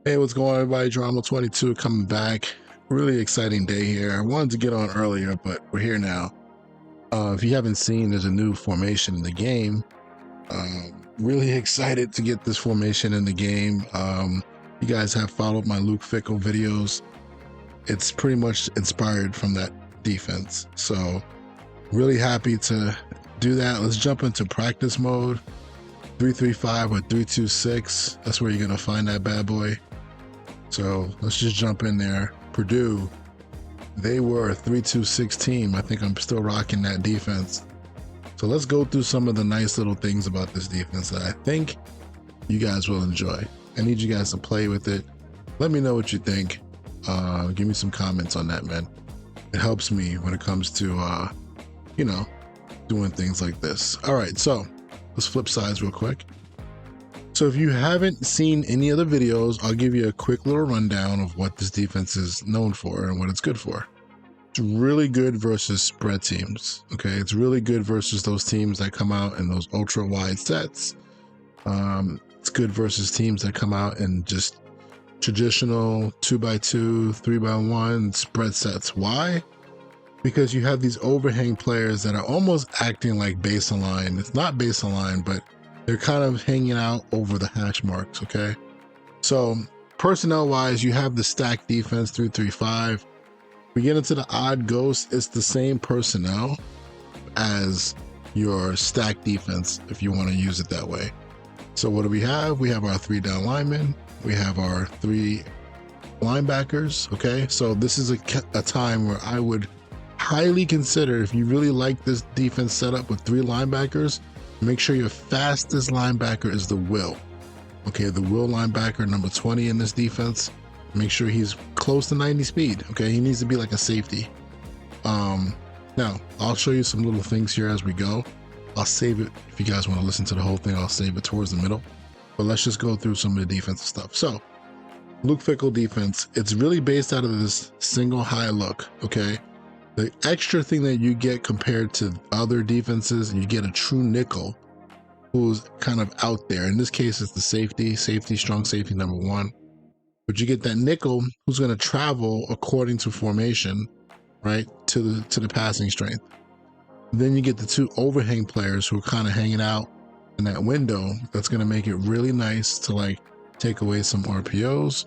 Hey, what's going on, everybody? Drama 22 coming back. Really exciting day here. I wanted to get on earlier, but we're here now. If you haven't seen, there's a new formation in the game. Really excited to get this formation in the game. You guys have followed my Luke Fickell videos. It's pretty much inspired from that defense. So really happy to do that. Let's jump into practice mode. 3-3-5 or 3-2-6. That's where you're going to find that bad boy. So let's just jump in there. Purdue, they were a 3-2-6 team. I think I'm still rocking that defense. So let's go through some of the nice little things about this defense that I think you guys will enjoy. I need you guys to play with it. Let me know what you think. Give me some comments on that, man. It helps me when it comes to, doing things like this. All right, so let's flip sides real quick. So if you haven't seen any of the videos, I'll give you a quick little rundown of what this defense is known for and what it's good for. It's really good versus spread teams. Okay, it's really good versus those teams that come out in those ultra wide sets. It's good versus teams that come out in just traditional 2x2, 3x1 spread sets. Why? Because you have these overhang players that are almost acting like base line. It's not base line, but they're kind of hanging out over the hash marks, okay? So personnel-wise, you have the stacked defense 3-3-5. We get into the odd ghost, it's the same personnel as your stacked defense, if you want to use it that way. So what do we have? We have our 3 down linemen. We have our 3 linebackers, okay? So this is a time where I would highly consider, if you really like this defense setup with 3 linebackers, make sure your fastest linebacker is the Will. Okay, the Will linebacker, number 20 in this defense. Make sure he's close to 90 speed. Okay, he needs to be like a safety. Now, I'll show you some little things here as we go. I'll save it. If you guys want to listen to the whole thing, I'll save it towards the middle. But let's just go through some of the defensive stuff. So, Luke Fickell defense, it's really based out of this single high look, okay? The extra thing that you get compared to other defenses, you get a true nickel who's kind of out there. In this case, it's the safety, strong safety number 1. But you get that nickel who's going to travel according to formation, right, to the passing strength. Then you get the 2 overhang players who are kind of hanging out in that window. That's going to make it really nice to like take away some RPOs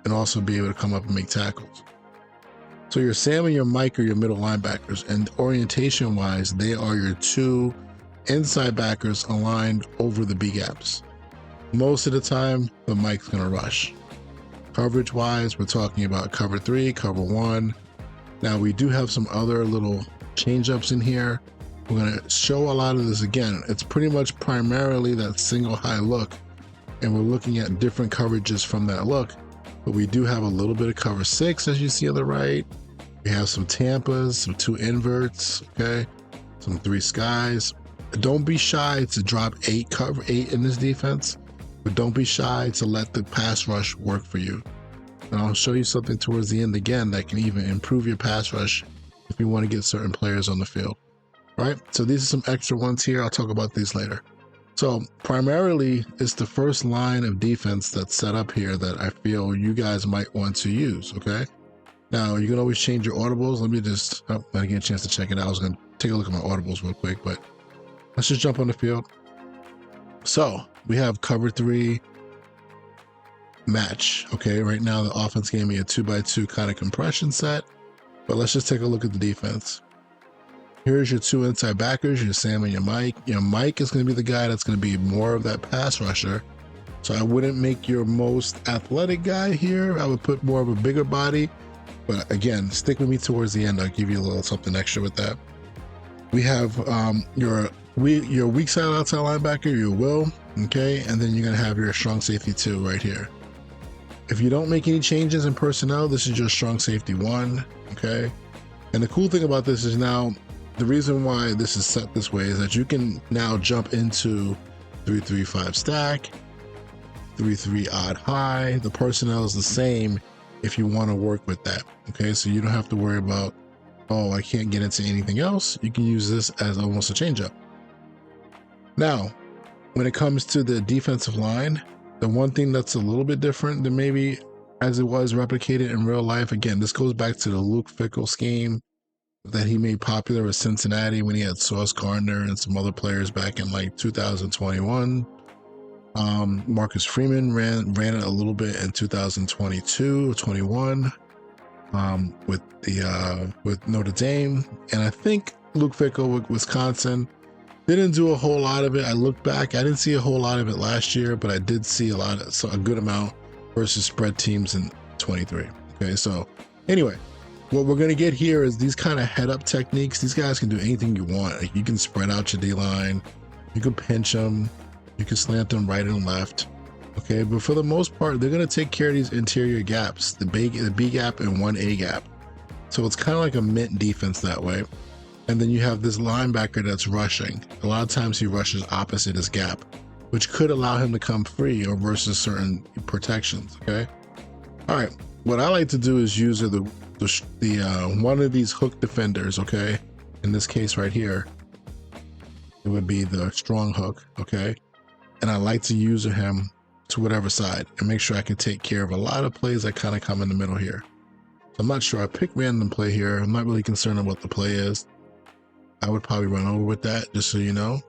and also be able to come up and make tackles. So your Sam and your Mike are your middle linebackers, and orientation wise, they are your 2 inside backers aligned over the B gaps. Most of the time, the Mike's gonna rush. Coverage wise, we're talking about cover 3, cover 1. Now we do have some other little change ups in here. We're gonna show a lot of this again. It's pretty much primarily that single high look, and we're looking at different coverages from that look. But we do have a little bit of cover 6, as you see on the right. We have some Tampas, some 2 inverts, okay? Some 3 skies. Don't be shy to drop cover 8 in this defense, but don't be shy to let the pass rush work for you. And I'll show you something towards the end again that can even improve your pass rush if you want to get certain players on the field, right? So these are some extra ones here. I'll talk about these later. So primarily, it's the first line of defense that's set up here that I feel you guys might want to use, okay? Now, you can always change your audibles. Let me just, I didn't get a chance to check it out. I was going to take a look at my audibles real quick, but let's just jump on the field. So we have cover 3 match, okay? Right now, the offense gave me a 2x2 kind of compression set, but let's just take a look at the defense. Here's your 2 inside backers, your Sam and your Mike. Your Mike is going to be the guy that's going to be more of that pass rusher. So I wouldn't make your most athletic guy here. I would put more of a bigger body. But again, stick with me towards the end. I'll give you a little something extra with that. We have your weak side outside linebacker, your Will, okay? And then you're going to have your strong safety 2 right here. If you don't make any changes in personnel, this is your strong safety 1, okay? And the cool thing about this is now, the reason why this is set this way is that you can now jump into 3-3-5 stack, 3-3 odd high. The personnel is the same if you want to work with that, okay? So you don't have to worry about, oh, I can't get into anything else. You can use this as almost a change up. Now, when it comes to the defensive line, The one thing that's a little bit different than maybe as it was replicated in real life, again, this goes back to the Luke Fickell scheme that he made popular with Cincinnati when he had Sauce Gardner and some other players back in like 2021. Marcus Freeman ran it a little bit in 2022 or 21 with Notre Dame, and I think Luke Fickell with Wisconsin didn't do a whole lot of it. I look back, I didn't see a whole lot of it last year, but I did see a good amount versus spread teams in 23. Okay, so anyway, what we're going to get here is these kind of head up techniques. These guys can do anything you want. Like, you can spread out your D line, you can pinch them, you can slant them right and left. Okay, but for the most part, they're going to take care of these interior gaps, the B gap and 1A gap. So it's kind of like a mint defense that way. And then you have this linebacker that's rushing. A lot of times he rushes opposite his gap, which could allow him to come free or versus certain protections. Okay. All right. What I like to do is use the one of these hook defenders. Okay. In this case right here, it would be the strong hook. Okay. And I like to use him to whatever side and make sure I can take care of a lot of plays that kind of come in the middle here. So I'm not sure. I picked random play here. I'm not really concerned about what the play is. I would probably run over with that, just so you know,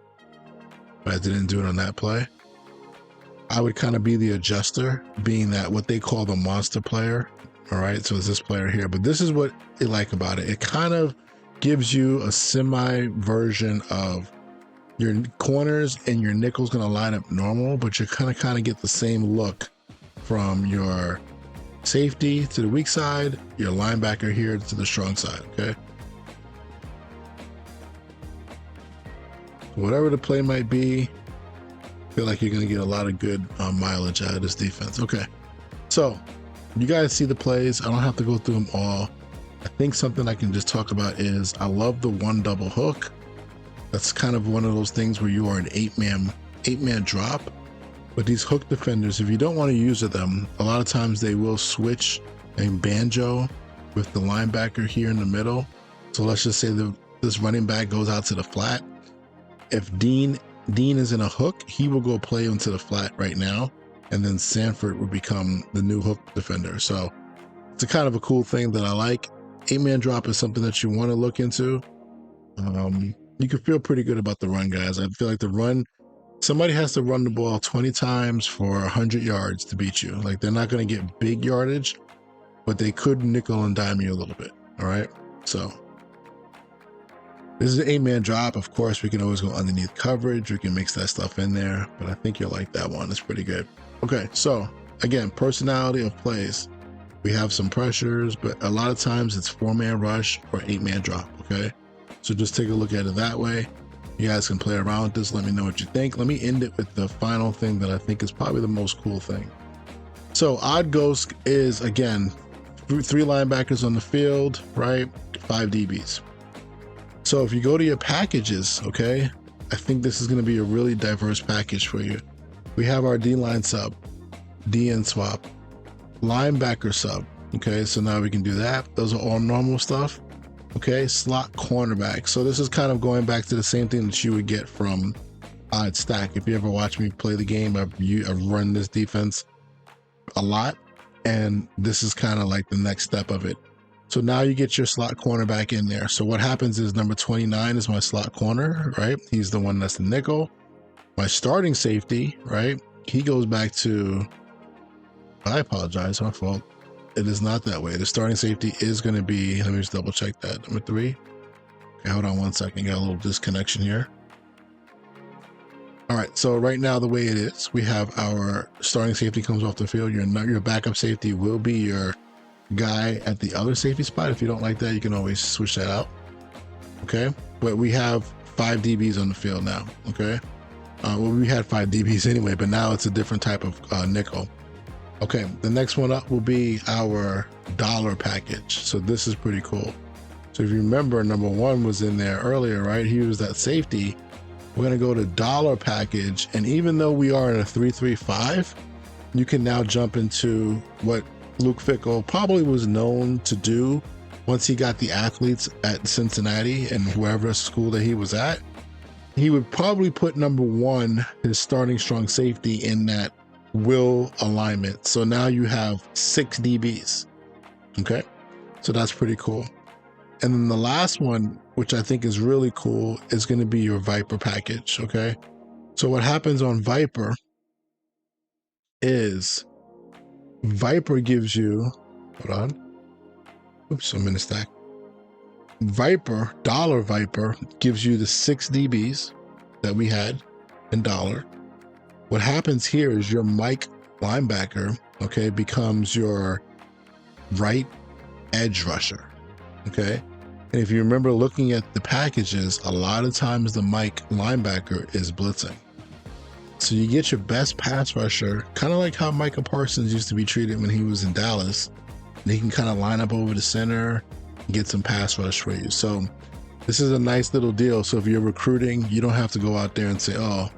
but I didn't do it on that play. I would kind of be the adjuster, being that what they call the monster player. All right, so it's this player here, but this is what I like about it. It kind of gives you a semi version of your corners and your nickel's going to line up normal, but you're kind of get the same look from your safety to the weak side, your linebacker here to the strong side. Okay. Whatever the play might be, I feel like you're going to get a lot of good mileage out of this defense. Okay, so you guys see the plays. I don't have to go through them all. I think something I can just talk about is I love the one double hook. That's kind of one of those things where you are an eight-man drop. But these hook defenders, if you don't want to use them, a lot of times they will switch and banjo with the linebacker here in the middle. So let's just say this running back goes out to the flat. If Dean is in a hook, he will go play into the flat right now, and then Sanford would become the new hook defender. So it's a kind of a cool thing that I like. 8-man drop is something that you want to look into. You can feel pretty good about the run, guys. I feel like the run, somebody has to run the ball 20 times for 100 yards to beat you. Like, they're not going to get big yardage, but they could nickel and dime you a little bit. All right, so this is an 8-man drop. Of course, we can always go underneath coverage. We can mix that stuff in there, but I think you'll like that one. It's pretty good. Okay, so again, personality of plays. We have some pressures, but a lot of times it's 4-man rush or 8-man drop, okay? So just take a look at it that way. You guys can play around with this. Let me know what you think. Let me end it with the final thing that I think is probably the most cool thing. So Odd Ghost is, again, 3 linebackers on the field, right? 5 DBs. So if you go to your packages, okay, I think this is going to be a really diverse package for you. We have our D-line sub, DN swap, linebacker sub. Okay, so now we can do that. Those are all normal stuff. Okay, slot cornerback. So this is kind of going back to the same thing that you would get from Odd Stack. If you ever watch me play the game, I've run this defense a lot, and this is kind of like the next step of it. So now you get your slot cornerback in there. So what happens is number 29 is my slot corner, right? He's the one that's the nickel. My starting safety, right? He goes back to, I apologize, my fault. It is not that way. The starting safety is going to be, let me just double check that, number 3. Okay, hold on one second. Got a little disconnection here. All right, so right now the way it is, we have our starting safety comes off the field. Your backup safety will be your guy at the other safety spot. If you don't like that, you can always switch that out. Okay, but we have 5 DBs on the field now. Okay, well, we had 5 DBs anyway, but now it's a different type of nickel. Okay, the next one up will be our dollar package. So this is pretty cool. So if you remember, number 1 was in there earlier, right? He was that safety. We're going to go to dollar package, and even though we are in a 3-3-5, you can now jump into what Luke Fickell probably was known to do once he got the athletes at Cincinnati and wherever school that he was at. He would probably put number 1, his starting strong safety, in that will alignment. So now you have 6 DBs. Okay, so that's pretty cool. And then the last one, which I think is really cool, is going to be your Viper package. Okay, so what happens on Viper is Viper gives you, hold on, oops, I'm in a stack. Viper, Dollar Viper, gives you the 6 DBs that we had in Dollar. What happens here is your Mike linebacker, okay, becomes your right edge rusher, okay? And if you remember looking at the packages, a lot of times the Mike linebacker is blitzing. So you get your best pass rusher, kind of like how Micah Parsons used to be treated when he was in Dallas. And he can kind of line up over the center and get some pass rush for you. So this is a nice little deal. So if you're recruiting, you don't have to go out there and say, oh,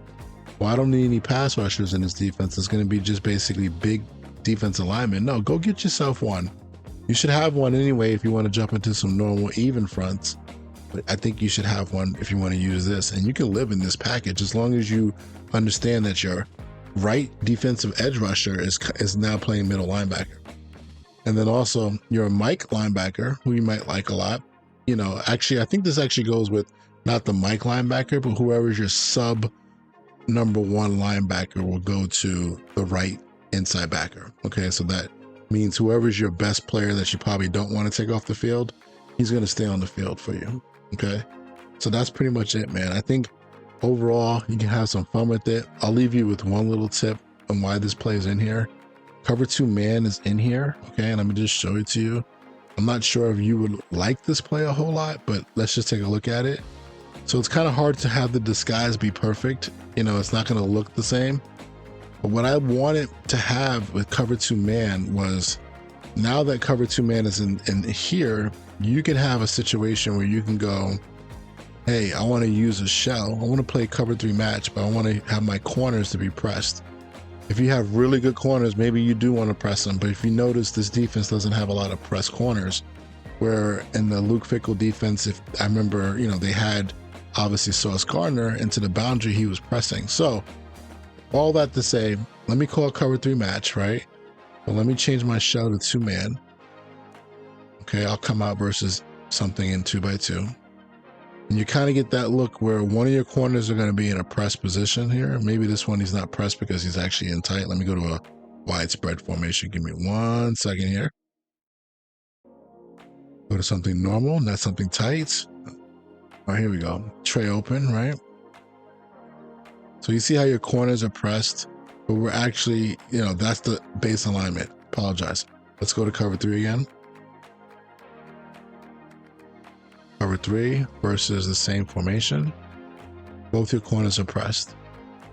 well, I don't need any pass rushers in this defense. It's going to be just basically big defensive linemen. No, go get yourself one. You should have one anyway if you want to jump into some normal even fronts. But I think you should have one if you want to use this. And you can live in this package as long as you understand that your right defensive edge rusher is now playing middle linebacker. And then also your Mike linebacker, who you might like a lot. You know, actually, I think this actually goes with not the Mike linebacker, but whoever's your sub number 1 linebacker will go to the right inside backer. Okay, so that means whoever's your best player that you probably don't want to take off the field, he's going to stay on the field for you. Okay, so that's pretty much it, man. I think overall you can have some fun with it. I'll leave you with one little tip on why this plays in here. Cover 2 man is in here, okay, and let me just show it to you. I'm not sure if you would like this play a whole lot, but let's just take a look at it. So it's kind of hard to have the disguise be perfect. You know, it's not going to look the same. But what I wanted to have with cover 2 man was, now that cover 2 man is in here, you can have a situation where you can go, hey, I want to use a shell. I want to play cover 3 match, but I want to have my corners to be pressed. If you have really good corners, maybe you do want to press them. But if you notice, this defense doesn't have a lot of press corners, where in the Luke Fickell defense, if I remember, you know, they had obviously Sauce Gardner into the boundary, he was pressing. So all that to say, let me call cover 3 match, right? But let me change my shell to 2 man. Okay, I'll come out versus something in 2x2. And you kind of get that look where one of your corners are going to be in a press position here. Maybe this one he's not pressed because he's actually in tight. Let me go to a widespread formation. Give me 1 second here. Go to something normal, not something tight. All right, here we go. Tray open, right? So you see how your corners are pressed, but we're actually, you know, that's the base alignment. Apologize. Let's go to cover 3 again. Cover 3 versus the same formation. Both your corners are pressed.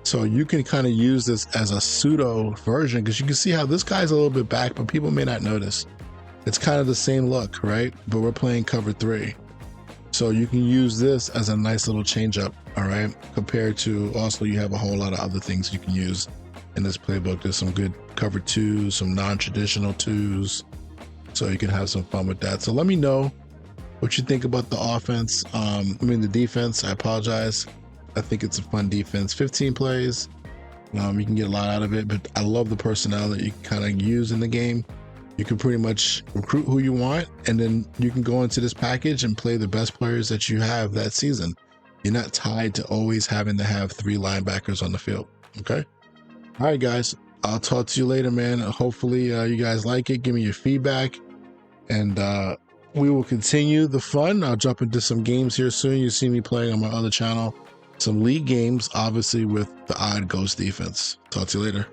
So you can kind of use this as a pseudo version, because you can see how this guy's a little bit back, but people may not notice. It's kind of the same look, right? But we're playing cover 3. So you can use this as a nice little change up, all right? Compared to, also you have a whole lot of other things you can use in this playbook. There's some good cover 2s, some non-traditional 2s. So you can have some fun with that. So let me know what you think about the offense. The defense, I apologize. I think it's a fun defense. 15 plays. You can get a lot out of it, but I love the personnel that you can kind of use in the game. You can pretty much recruit who you want, and then you can go into this package and play the best players that you have that season. You're not tied to always having to have 3 linebackers on the field. Okay. All right, guys. I'll talk to you later, man. Hopefully you guys like it. Give me your feedback, and we will continue the fun. I'll jump into some games here soon. You see me playing on my other channel, some league games, obviously with the odd ghost defense. Talk to you later.